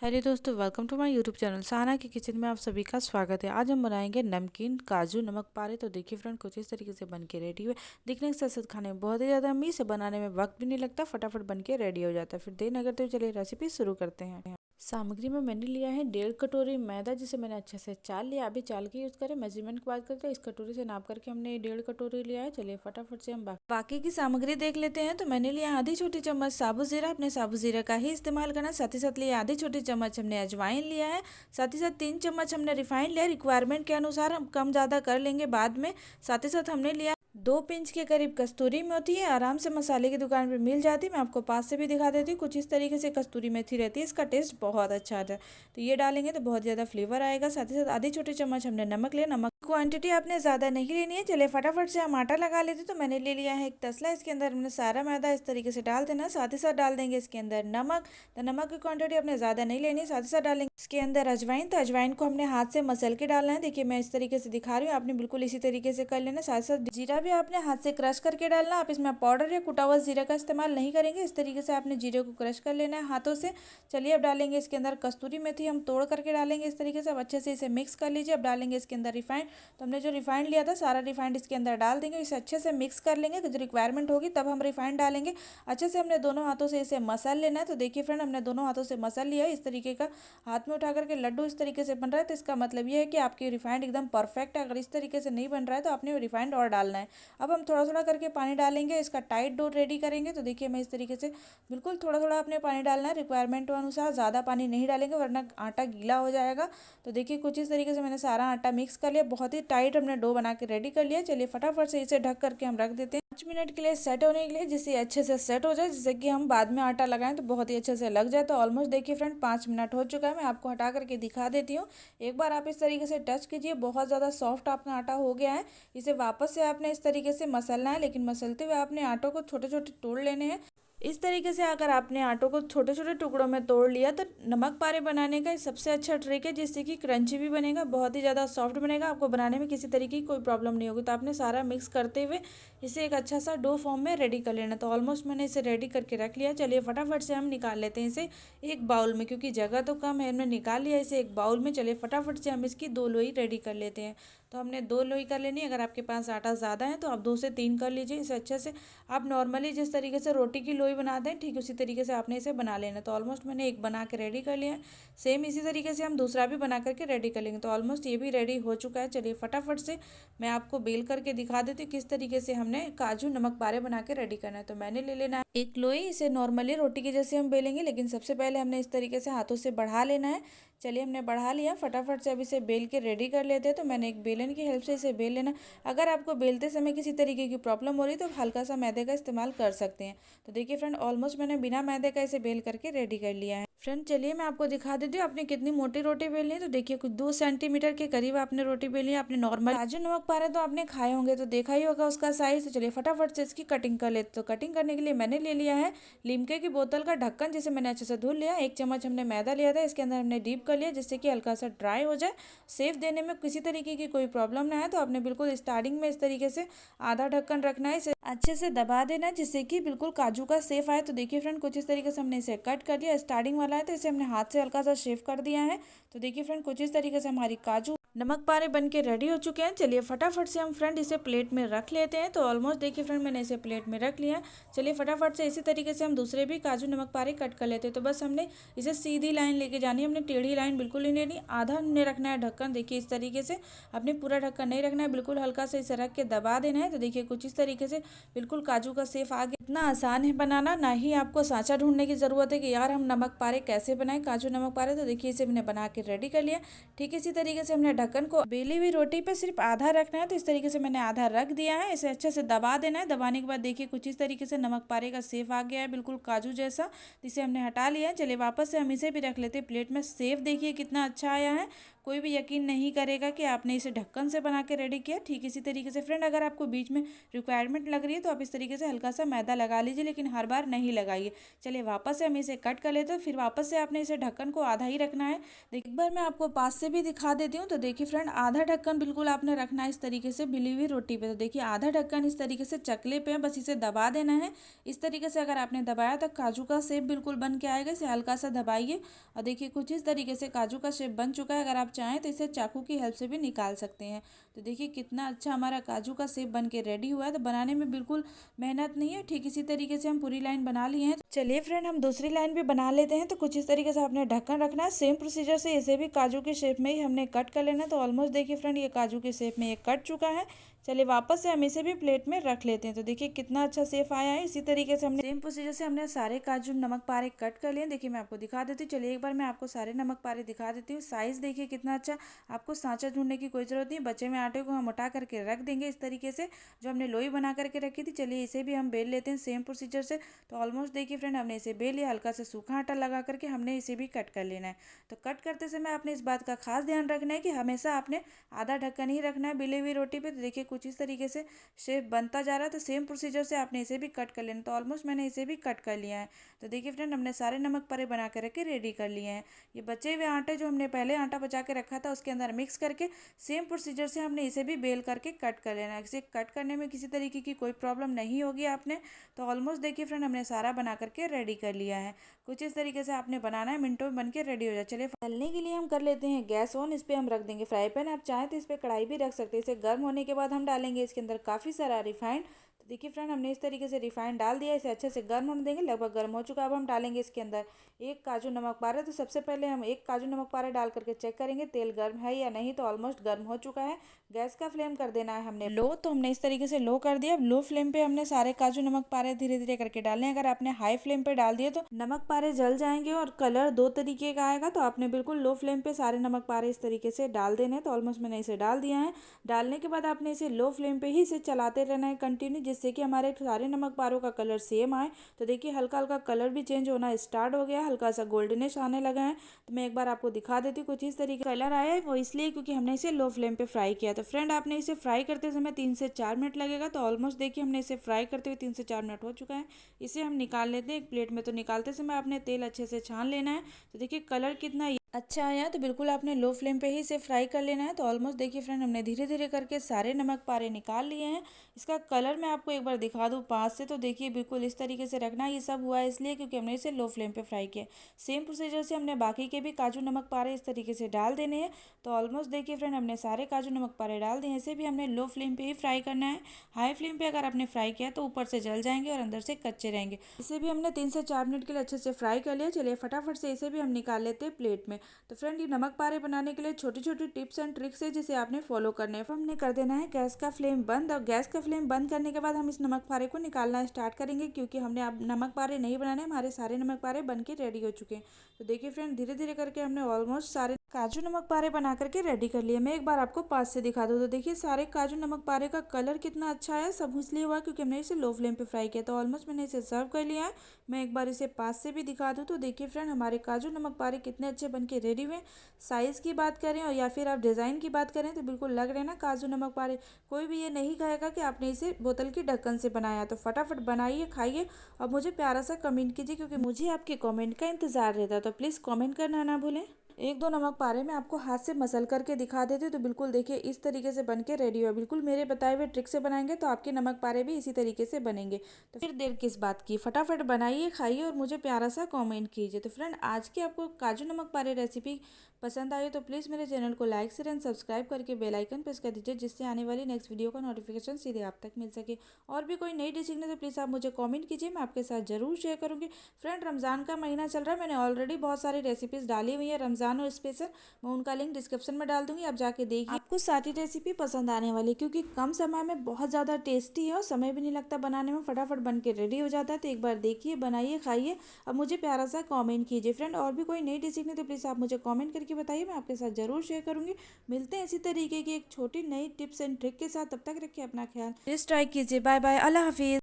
Hello दोस्तों, welcome to my YouTube channel Sahana की kitchen में आप सभी का स्वागत है। आज हम बनाएंगे नमकीन काजू नमक पारे। तो देखिए फ्रेंड, कुछ इस तरीके से बन के रेडी हुए। दिखने के साथ साथ खाने में बहुत ही ज़्यादा अम्मी से बनाने में वक्त भी नहीं लगता, फटाफट बन के रेडी हो जाता है। फिर देर न करते हुए चलिए रेसिपी शुरू करते हैं। सामग्री में मैंने लिया है 1.5 कटोरी मैदा, जिसे मैंने अच्छे से चाल लिया। अभी चाल के यूज़ करें। मेजरमेंट की बात करते हैं, इस कटोरी से नाप करके हमने 1.5 कटोरी लिया है। चलिए फटाफट से हम बाकी की सामग्री देख लेते हैं। तो मैंने लिया आधी छोटी चम्मच साबुत जीरा, अपने साबुत जीरा का ही इस्तेमाल करना। साथ ही साथ लिया आधी छोटी चम्मच हमने अजवाइन लिया है। साथ ही साथ 3 चम्मच हमने रिफाइंड लिया। रिक्वायरमेंट के अनुसार हम कम ज़्यादा कर लेंगे बाद में। साथ ही साथ हमने लिया 2 पिंच के करीब कस्तूरी मेथी है। आराम से मसाले की दुकान पर मिल जाती है। मैं आपको पास से भी दिखा देती हूँ। कुछ इस तरीके से कस्तूरी मेथी रहती है, इसका टेस्ट बहुत अच्छा आता है। तो ये डालेंगे तो बहुत ज़्यादा फ्लेवर आएगा। साथ ही साथ आधी छोटी चम्मच हमने नमक लिया। नमक क्वांटिटी आपने ज़्यादा नहीं लेनी है। चलिए फटाफट से हम आटा लगा लेते। तो मैंने ले लिया है एक तसला। इसके अंदर हमने सारा मैदा इस तरीके से डाल देना। साथ ही साथ डाल देंगे इसके अंदर नमक। तो नमक की क्वांटिटी आपने ज़्यादा नहीं लेनी है। साथ ही साथ डालेंगे इसके अंदर अजवाइन। तो अजवाइन को हमने हाथ से मसल के डालना है। देखिए मैं इस तरीके से दिखा रही हूँ, आपने बिल्कुल इसी तरीके से कर लेना। साथ साथ जीरा भी आपने हाथ से क्रश करके डालना। आप इसमें पाउडर या कुटा हुआ जीरा का इस्तेमाल नहीं करेंगे। इस तरीके से आपने जीरे को क्रश कर लेना है हाथों से। चलिए अब डालेंगे इसके अंदर कस्तूरी मेथी, हम तोड़ करके डालेंगे इस तरीके से। अब अच्छे से इसे मिक्स कर लीजिए। अब डालेंगे इसके अंदर रिफाइंड। तो हमने जो रिफाइंड लिया था सारा रिफाइंड इसके अंदर डाल देंगे। इसे अच्छे से मिक्स कर लेंगे। जो रिक्वायरमेंट होगी तब हम रिफाइंड डालेंगे। अच्छे से हमने दोनों हाथों से इसे मसल लेना है। तो देखिए फ्रेंड, हमने दोनों हाथों से मसल लिया है। इस तरीके का हाथ में उठा करके लड्डू इस तरीके से बन रहा है। तो इसका मतलब ये है कि आपकी रिफाइंड एकदम परफेक्ट है। अगर इस तरीके से नहीं बन रहा है तो आपने रिफाइंड और डालना है। अब हम थोड़ा थोड़ा करके पानी डालेंगे, इसका टाइट डो रेडी करेंगे। तो देखिए मैं इस तरीके से बिल्कुल थोड़ा थोड़ा अपने पानी डालना है रिक्वायरमेंट अनुसार। ज़्यादा पानी नहीं डालेंगे वरना आटा गीला हो जाएगा। तो देखिए कुछ इस तरीके से मैंने सारा आटा मिक्स कर लिया। बहुत ही टाइट हमने डो बना के रेडी कर लिया। चलिए फटाफट से इसे ढक करके हम रख देते हैं 5 मिनट के लिए सेट होने के लिए, जिससे अच्छे से सेट हो जाए, जिससे कि हम बाद में आटा लगाएं तो बहुत ही अच्छे से लग जाए। तो ऑलमोस्ट देखिए फ्रेंड 5 मिनट हो चुका है। मैं आपको हटा करके दिखा देती हूँ। एक बार आप इस तरीके से टच कीजिए, बहुत ज़्यादा सॉफ्ट आपका आटा हो गया है। इसे वापस से आपने इस तरीके से मसलना है, लेकिन मसलते हुए आपने आटों को छोटे छोटे तोड़ लेने हैं। इस तरीके से अगर आपने आटों को छोटे छोटे टुकड़ों में तोड़ लिया तो नमक पारे बनाने का सबसे अच्छा ट्रिक है, जिससे कि क्रंची भी बनेगा, बहुत ही ज़्यादा सॉफ्ट बनेगा। आपको बनाने में किसी तरीके की कोई प्रॉब्लम नहीं होगी। तो आपने सारा मिक्स करते हुए इसे एक अच्छा सा डो फॉर्म में रेडी कर लेना। तो ऑलमोस्ट मैंने इसे रेडी करके रख लिया। चलिए फटाफट से हम निकाल लेते हैं इसे एक बाउल में, क्योंकि जगह तो कम है। हमने निकाल लिया इसे एक बाउल में। चलिए फटाफट से हम इसकी 2 लोई रेडी कर लेते हैं। तो हमने 2 लोई कर लेनी है। अगर आपके पास आटा ज़्यादा है तो आप 2 से 3 कर लीजिए। इसे अच्छे से आप नॉर्मली जिस तरीके से रोटी की लोई बनाते हैं ठीक उसी तरीके से आपने इसे बना लेना। तो ऑलमोस्ट मैंने एक बना के रेडी कर लिया है। सेम इसी तरीके से हम दूसरा भी बना करके रेडी कर लेंगे। तो ऑलमोस्ट ये भी रेडी हो चुका है। चलिए फटाफट से मैं आपको बेल करके दिखा देती हूँ किस तरीके से हमने काजू नमक पारे बना के रेडी करना है। तो मैंने ले लेना है एक लोई। इसे नॉर्मली रोटी की जैसे हम बेलेंगे, लेकिन सबसे पहले हमने इस तरीके से हाथों से बढ़ा लेना है। चलिए हमने बढ़ा लिया। फटाफट से अब इसे बेल के रेडी कर लेते हैं। तो मैंने एक बेलन की हेल्प से इसे बेल लेना। अगर आपको बेलते समय किसी तरीके की प्रॉब्लम हो रही है तो हल्का सा मैदे का इस्तेमाल कर सकते हैं। तो देखिए फ्रेंड, ऑलमोस्ट मैंने बिना मैदे का इसे बेल करके रेडी कर लिया है। फ्रेंड चलिए मैं आपको दिखा देती हूँ आपने कितनी मोटी रोटी बेलनी है। तो देखिए कुछ 2 सेंटीमीटर के करीब आपने रोटी बेली है। आपने नॉर्मल काजू नमक पारे तो आपने खाए होंगे, तो देखा ही होगा उसका साइज। तो चलिए फटाफट से इसकी कटिंग कर लेते। तो कटिंग करने के लिए मैंने ले लिया है लिमके की बोतल का ढक्कन, जिसे मैंने अच्छे से धुल लिया। 1 चम्मच हमने मैदा लिया था, इसके अंदर हमने डीप कर लिया, जिससे कि हल्का सा ड्राई हो जाए। सेफ देने में किसी तरीके की कोई प्रॉब्लम ना है। तो आपने बिल्कुल स्टार्टिंग में इस तरीके से आधा ढक्कन रखना है, इसे अच्छे से दबा देना है, जिससे कि बिल्कुल काजू का सेफ आए। तो देखिए फ्रेंड कुछ इस तरीके से हमने इसे कट कर दिया। स्टार्टिंग वाला है तो इसे हमने हाथ से हल्का सा शेव कर दिया है। तो देखिए फ्रेंड कुछ इस तरीके से हमारी काजू नमक पारे बन के रेडी हो चुके हैं। चलिए फटाफट से हम फ्रेंड इसे प्लेट में रख लेते हैं। तो ऑलमोस्ट देखिए फ्रेंड मैंने इसे प्लेट में रख लिया। चलिए फटाफट से इसी तरीके से हम दूसरे भी काजू नमक पारे कट कर लेते हैं। तो बस हमने इसे सीधी लाइन लेके जानी है, हमने टेढ़ी लाइन बिल्कुल नहीं लेनी। आधा हमने रखना है ढक्कन, देखिए इस तरीके से। अपने पूरा ढक्कन नहीं रखना है, बिल्कुल हल्का से इसे रख के दबा देना है। तो देखिए कुछ इस तरीके से बिल्कुल काजू का सेफ आ गया। इतना आसान है बनाना, ना ही आपको सांचा ढूंढने की ज़रूरत है कि यार हम नमक पारे कैसे बनाएं, काजू नमक पारे। तो देखिए इसे मैंने बना के रेडी कर लिया। ठीक इसी तरीके से हमने ढक्कन को बेली हुई रोटी पे सिर्फ आधा रखना है। तो इस तरीके से मैंने आधा रख दिया है। इसे अच्छे से दबा देना है। दबाने के बाद देखिए कुछ इस तरीके से नमक पारे का सेफ आ गया है, बिल्कुल काजू जैसा। इसे हमने हटा लिया है। चलिए वापस से हम इसे भी रख लेते हैं प्लेट में। सेफ देखिए कितना अच्छा आया है, कोई भी यकीन नहीं करेगा कि आपने इसे ढक्कन से बना के रेडी किया। ठीक इसी तरीके से फ्रेंड अगर आपको बीच में रिक्वायरमेंट लग रही है तो आप इस तरीके से हल्का सा मैदा लगा लीजिए, लेकिन हर बार नहीं लगाइए। चलिए वापस से हम इसे कट कर लेते हैं। फिर वापस से आपने इसे ढक्कन को आधा ही रखना है। देखिए एक बार मैं आपको पास से भी दिखा देती हूँ। तो देखिए फ्रेंड, आधा ढक्कन बिल्कुल आपने रखना है इस तरीके से बिली हुई रोटी पे। तो देखिए आधा ढक्कन इस तरीके से चकले पे है, बस इसे दबा देना है। इस तरीके से अगर आपने दबाया तो काजू का शेप बिल्कुल बन के आएगा। इसे हल्का सा दबाइए और देखिए कुछ इस तरीके से काजू का शेप बन चुका है। अगर आप चाहें तो इसे चाकू की हेल्प से भी निकाल सकते हैं। तो देखिए कितना अच्छा हमारा काजू का शेप बन के रेडी हुआ है। तो बनाने में बिल्कुल मेहनत नहीं है। ठीक इसी तरीके से हम पूरी लाइन बना लिए हैं। चलिए फ्रेंड, हम दूसरी लाइन भी बना लेते हैं। तो कुछ इस तरीके से आपने ढक्कन रखना है। सेम प्रोसीजर से इसे भी काजू के शेप में ही हमने कट कर लेना है। तो ऑलमोस्ट देखिए फ्रेंड, ये काजू के शेप में ये कट चुका है। चलिए वापस से हम इसे भी प्लेट में रख लेते हैं। तो देखिए कितना अच्छा शेप आया है। इसी तरीके से हमने सेम प्रोसीजर से हमने सारे काजू नमक पारे कट कर लिए। देखिए मैं आपको दिखा देती हूँ। चलिए एक बार मैं आपको सारे नमक पारे दिखा देती हूँ। साइज़ देखिए कितना अच्छा। आपको सांचा ढूंढने की कोई ज़रूरत नहीं। बचे में आटे को हम उठा करके रख देंगे इस तरीके से, जो हमने लोई बना करके रखी थी। चलिए इसे भी हम बेल लेते हैं सेम प्रोसीजर से। तो ऑलमोस्ट देखिए फ्रेंड, हमने इसे बेल लिया। हल्का से सूखा आटा लगा करके हमने इसे भी कट कर लेना है। तो कट करते समय आपने इस बात का खास ध्यान रखना है कि हमेशा आपने आधा ढक्कन ही रखना है बिली हुई रोटी पे। तो देखिए कुछ इस तरीके से शेप बनता जा रहा है। तो सेम प्रोसीजर से आपने इसे भी कट कर लेना। तो ऑलमोस्ट मैंने इसे भी कट कर लिया है। तो देखिए फ्रेंड, हमने सारे नमक पारे बना के रखे रेडी कर लिए हैं। ये बचे हुए आटे जो हमने पहले आटा बचा के रखा था उसके अंदर मिक्स करके सेम प्रोसीजर से हमने इसे भी बेल करके कट कर लेना है। इसे कट करने में किसी तरीके की कोई प्रॉब्लम नहीं होगी आपने। तो ऑलमोस्ट देखिए फ्रेंड, हमने सारा बना करके रेडी कर लिया है। कुछ इस तरीके से आपने बनाना है, मिनटों में बन के रेडी हो जाए। चलिए तलने के लिए हम कर लेते हैं गैस ऑन। इस पर हम रख देंगे फ्राई पैन। आप चाहें तो इस पर कढ़ाई भी रख सकते हैं। इसे गर्म होने के बाद हम डालेंगे इसके अंदर काफ़ी सारा रिफाइंड। तो देखिए फ्रेंड, हमने इस तरीके से रिफाइंड डाल दिया। इसे अच्छे से गर्म होने देंगे। लगभग गर्म हो चुका है। अब हम डालेंगे इसके अंदर एक काजू नमक पारा। तो सबसे पहले हम एक काजू नमक पारा डाल करके चेक करेंगे तेल गर्म है या नहीं। तो ऑलमोस्ट गर्म हो चुका है। गैस का फ्लेम कर देना है हमने लो। तो हमने इस तरीके से लो कर दिया। अब लो फ्लेम पे हमने सारे काजू नमक पारे धीरे धीरे करके डालने हैं। अगर आपने हाई फ्लेम पे डाल दिए तो नमक पारे जल जाएंगे और कलर दो तरीके का आएगा। तो आपने बिल्कुल लो फ्लेम पे सारे नमक पारे इस तरीके से डाल देने। तो ऑलमोस्ट मैंने इसे डाल दिया है। डालने के बाद आपने इसे लो फ्लेम पे ही इसे चलाते रहना है कंटिन्यू, जिससे कि हमारे सारे नमक पारों का कलर सेम आए। तो देखिए हल्का हल्का कलर भी चेंज होना स्टार्ट हो गया, हल्का सा गोल्डनिश आने लगा है। तो मैं एक बार आपको दिखा देती हूँ। कुछ इस तरीके कलर आया है, वो इसलिए क्योंकि हमने इसे लो फ्लेम पे फ्राई किया। तो फ्रेंड, आपने इसे फ्राई करते समय 3 से 4 मिनट लगेगा। तो ऑलमोस्ट देखिए हमने इसे फ्राई करते हुए 3 से 4 मिनट हो चुका है। इसे हम निकाल लेते हैं एक प्लेट में। तो निकालते समय आपने तेल अच्छे से छान लेना है। तो देखिए कलर कितना अच्छा आया है। तो बिल्कुल आपने लो फ्लेम पे ही इसे फ्राई कर लेना है। तो ऑलमोस्ट देखिए फ्रेंड, हमने धीरे धीरे करके सारे नमक पारे निकाल लिए हैं। इसका कलर मैं आपको एक बार दिखा दूँ पास से। तो देखिए बिल्कुल इस तरीके से रखना। ये सब हुआ है इसलिए क्योंकि हमने इसे लो फ्लेम पे फ्राई किया। सेम प्रोसीजर से हमने बाकी के भी काजू नमक पारे इस तरीके से डाल देने हैं। तो ऑलमोस्ट देखिए फ्रेंड, हमने सारे काजू नमक पारे डाल दिए। इसे भी हमने लो फ्लेम पे ही फ्राई करना है। हाई फ्लेम पे अगर आपने फ्राई किया तो ऊपर से जल जाएंगे और अंदर से कच्चे रहेंगे। इसे भी हमने 3 से 4 मिनट के लिए अच्छे से फ्राई कर लिया। चलिए फटाफट से इसे भी हम निकाल लेते हैं प्लेट में। तो फ्रेंड, ये नमक पारे बनाने के लिए छोटी छोटी टिप्स एंड ट्रिक्स है जिसे आपने फॉलो करने हैं। हमने कर देना है गैस का फ्लेम बंद। और गैस का फ्लेम बंद करने के बाद हम इस नमक पारे को निकालना स्टार्ट करेंगे, क्योंकि हमने अब नमक पारे नहीं बनाने। हमारे सारे नमक पारे बन के रेडी हो चुके हैं। तो देखिए फ्रेंड, धीरे धीरे करके हमने ऑलमोस्ट सारे काजू नमक पारे बना करके रेडी कर लिए। मैं एक बार आपको पास से दिखा दूँ। तो देखिए सारे काजू नमक पारे का कलर कितना अच्छा है। सब इसलिए हुआ क्योंकि हमने इसे लो फ्लेम पे फ्राई किया। तो ऑलमोस्ट मैंने इसे सर्व कर लिया है। मैं एक बार इसे पास से भी दिखा दूँ। तो देखिए फ्रेंड, हमारे काजू नमक पारे कितने अच्छे बन के रेडी हुए। साइज़ की बात करें और या फिर आप डिज़ाइन की बात करें तो बिल्कुल लग रहे हैं ना काजू नमक पारे। कोई भी ये नहीं कहेगा कि आपने इसे बोतल की ढक्कन से बनाया। तो फटाफट बनाइए, खाइए और मुझे प्यारा सा कमेंट कीजिए, क्योंकि मुझे आपके कमेंट का इंतज़ार रहता है। तो प्लीज़ कमेंट करना ना भूलें। एक दो नमक पारे मैं आपको हाथ से मसल करके दिखा देती हूँ। तो बिल्कुल देखिए इस तरीके से बन के रेडी हो। बिल्कुल मेरे बताए हुए ट्रिक से बनाएंगे तो आपके नमक पारे भी इसी तरीके से बनेंगे। तो फिर देर किस बात की, फटाफट बनाइए, खाइए और मुझे प्यारा सा कमेंट कीजिए। तो फ्रेंड, आज की आपको काजू नमक पारे रेसिपी पसंद आई तो प्लीज़ मेरे चैनल को लाइक शेयर एंड सब्सक्राइब करके बेल आइकन प्रेस कर दीजिए, जिससे आने वाली नेक्स्ट वीडियो का नोटिफिकेशन सीधे आप तक मिल सके। और भी कोई नई डिश सीखने तो प्लीज़ आप मुझे कमेंट कीजिए, मैं आपके साथ ज़रूर शेयर करूँगी। फ्रेंड, रमज़ान का महीना चल रहा है। मैंने ऑलरेडी बहुत सारी रेसिपीज़ डाली हुई है रमज़ान और स्पेशल। मैं उनका लिंक डिस्क्रिप्शन में डाल दूंगी, आप जाके देखिए। आपको सारी रेसिपी पसंद आने वाली, क्योंकि कम समय में बहुत ज़्यादा टेस्टी है और समय भी नहीं लगता बनाने में, फटाफट बन के रेडी हो जाता है। तो एक बार देखिए, बनाइए, खाइए और मुझे प्यारा सा कमेंट कीजिए। फ्रेंड, और भी कोई नई डिश सीखनी तो प्लीज़ आप मुझे कमेंट करके बताइए, मैं आपके साथ ज़रूर शेयर करूँगी। मिलते हैं इसी तरीके की एक छोटी नई टिप्स एंड ट्रिक के साथ। तब तक रखिए अपना ख्याल, प्लीज़ ट्राई कीजिए। बाय बाय, अल्लाह हाफिज़।